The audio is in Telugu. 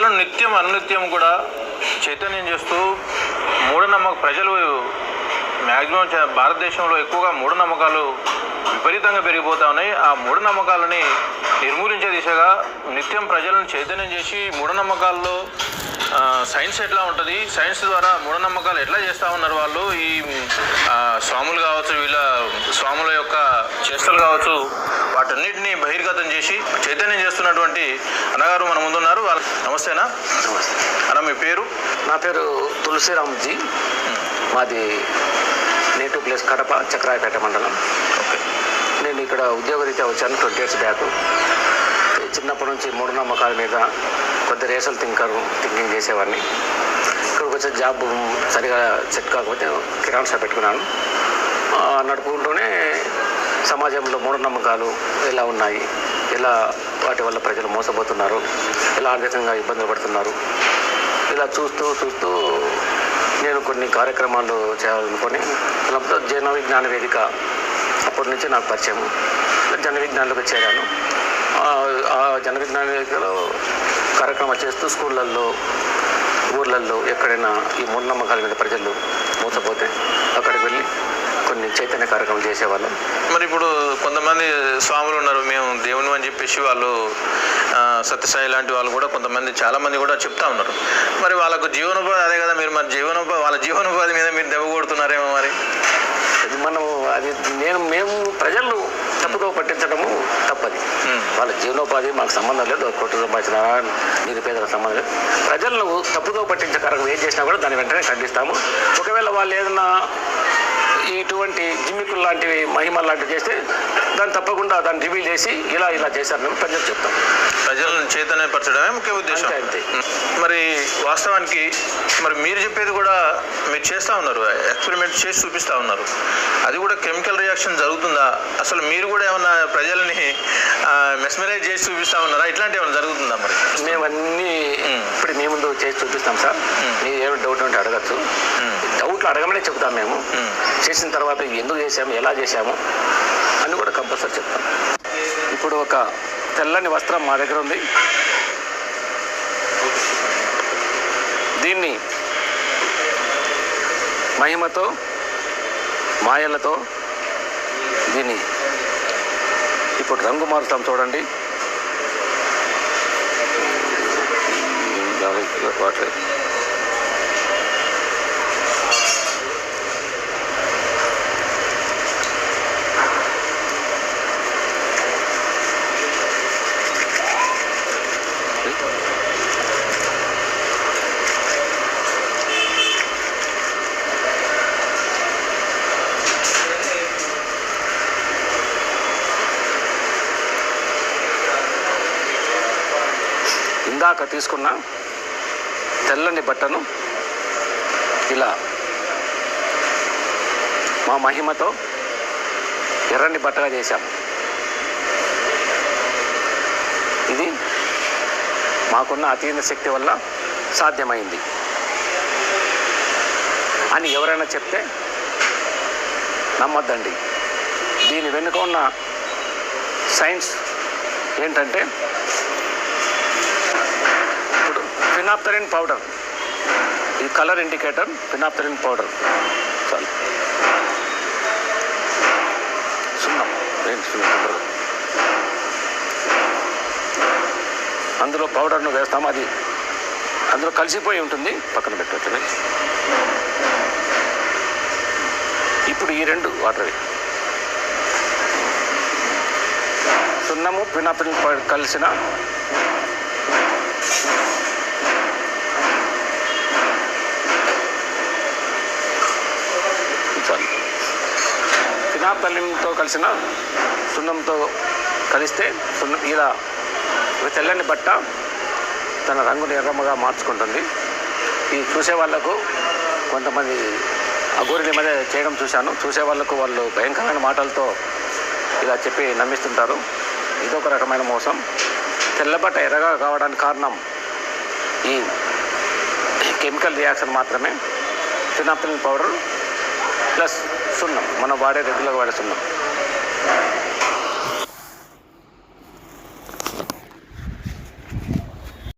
ప్రజలను నిత్యం అనునిత్యం కూడా చైతన్యం చేస్తూ ప్రజలు మ్యాక్సిమం భారతదేశంలో ఎక్కువగా మూఢనమ్మకాలు విపరీతంగా పెరిగిపోతూ ఉన్నాయి. ఆ మూఢనమ్మకాలని నిర్మూలించే దిశగా నిత్యం ప్రజలను చైతన్యం చేసి మూఢనమ్మకాల్లో సైన్స్ ఎట్లా ఉంటుంది, సైన్స్ ద్వారా మూఢనమ్మకాలు ఎట్లా చేస్తూ ఉన్నారు వాళ్ళు, ఈ స్వాములు కావచ్చు, వీళ్ళ స్వాముల యొక్క చేష్టలు కావచ్చు, వాటన్నిటినీ బహిర్గతం చేసి చైతన్యం చేస్తున్నటువంటి అన్నగారు మన ముందున్నారు. నమస్తేనా అన్న, మీ పేరు? నా పేరు తులసిరామ్జీ. మాది నేటివ్ ప్లేస్ కడప, చక్రాయపేట మండలం. ఓకే. నేను ఇక్కడ ఉద్యోగరీత్యా వచ్చాను 20 years బ్యాక్. చిన్నప్పటి నుంచి మూఢనమ్మకాల మీద కొద్ది రేషల్ థింకింగ్ చేసేవాడిని. ఇక్కడికి వచ్చే జాబ్ సరిగా సెట్ కాకపోతే కిరాణా షాప్ పెట్టుకున్నాను. నడుపుకుంటూనే సమాజంలో మూఢనమ్మకాలు ఎలా ఉన్నాయి, ఎలా వాటి వల్ల ప్రజలు మోసపోతున్నారు, ఎలా ఆర్థికంగా ఇబ్బందులు పడుతున్నారు, ఇలా చూస్తూ నేను కొన్ని కార్యక్రమాలు చేయాలనుకొని జన విజ్ఞాన వేదిక అప్పటి నుంచి నాకు పరిచయం. జన విజ్ఞానంలోకి చేరాను. ఆ జన విజ్ఞాన వేదికలో కార్యక్రమాలు చేస్తూ స్కూళ్ళల్లో, ఊర్లల్లో ఎక్కడైనా ఈ మూఢనమ్మకాల మీద ప్రజలు మోసపోతే అక్కడికి వెళ్ళి కొన్ని చైతన్య కార్యక్రమాలు చేసేవాళ్ళం. మరి ఇప్పుడు కొంతమంది స్వాములు ఉన్నారు, మేము దేవుని అని చెప్పేసి వాళ్ళు సత్యసాయి లాంటి వాళ్ళు కూడా కొంతమంది చాలామంది కూడా చెప్తా ఉన్నారు. మరి వాళ్ళకు జీవనోపాధి అదే కదా, మీరు మరి వాళ్ళ జీవనోపాధి మీద మీరు దెబ్బ కొడుతున్నారేమో. మరి అది మేము ప్రజలు తప్పుగా పట్టించడము తప్పది. వాళ్ళ జీవనోపాధి మాకు సంబంధం లేదు, కోటి సంపాదించిన నిరుపేదలకు సంబంధం లేదు. ప్రజలను తప్పుగా పట్టించే కార్యక్రమం ఏం చేసినా కూడా దాన్ని వెంటనే ఖండిస్తాము. ఒకవేళ వాళ్ళు ఏదైనా ఇటువంటి జిమ్మికులు లాంటివి, మహిమలు లాంటివి చేస్తే తప్పకుండా దాన్ని రివీల్ చేసి ఇలా చేశారని ప్రజలు చెప్తాం. ప్రజలను చైతన్యపరచడమే ముఖ్య ఉద్దేశం. అంతే. మరి వాస్తవానికి మరి మీరు చెప్పేది కూడా మీరు చేస్తూ ఉన్నారు, ఎక్స్పెరిమెంట్ చేసి చూపిస్తూ ఉన్నారు. అది కూడా కెమికల్ రియాక్షన్ జరుగుతుందా? అసలు మీరు కూడా ఏమన్నా ప్రజల్ని మెస్మరైజ్ చేసి చూపిస్తూ ఉన్నారా? ఇట్లాంటి ఏమైనా జరుగుతుందా? మరి మేమన్నీ ఇప్పుడు మీ ముందు చేసి చూపిస్తాం సార్. మీరు ఏమైనా డౌట్ ఉంటే అడగచ్చు. డౌట్లు అడగమనే చెప్తాం. మేము చేసిన తర్వాత ఎందుకు చేసాము, ఎలా చేసాము అని కూడా కంపల్సరీ చెప్తాం. ఇప్పుడు ఒక తెల్లని వస్త్రం మా దగ్గర ఉంది. దీన్ని మహిమతో, మాయలతో దీన్ని ఇప్పుడు రంగు మారుస్తాం. చూడండి, వాటర్ ఇందాక తీసుకున్న తెల్లని బట్టను ఇలా మా మహిమతో ఎర్రని బట్టగా చేశాం. ఇది మాకున్న అతీత శక్తి వల్ల సాధ్యమైంది అని ఎవరైనా చెప్తే నమ్మద్దండి. దీని వెనుక ఉన్న సైన్స్ ఏంటంటే, ఇప్పుడు ఫినాప్థలిన్ పౌడర్, ఈ కలర్ ఇండికేటర్ ఫినాప్థలిన్ పౌడర్. చాలు, సున్నం అందులో పౌడర్ను వేస్తాము. అది అందులో కలిసిపోయి ఉంటుంది, పక్కన పెట్టవచ్చు. ఇప్పుడు ఈ రెండు వాటర్, సున్నము ఫినాప్థలిన్ పౌడర్ కలిసిన ఫినాప్థలిన్తో కలిసిన సున్నంతో కలిస్తే ఇలా తెల్లని బట్ట తన రంగుని ఎర్రమ్మగా మార్చుకుంటుంది. ఈ చూసే వాళ్ళకు కొంతమంది అఘోరుల మీద చేయడం చూశాను. చూసే వాళ్ళకు వాళ్ళు భయంకరమైన మాటలతో ఇలా చెప్పి నమ్మిస్తుంటారు. ఇదొక రకమైన మోసం. తెల్లబట్ట ఎర్రగా కావడానికి కారణం ఈ కెమికల్ రియాక్షన్ మాత్రమే. ఫినాప్థలిన్ పౌడర్ ప్లస్ సున్నం, మనం వాడే రెగ్యులర్ వాడే సున్నం.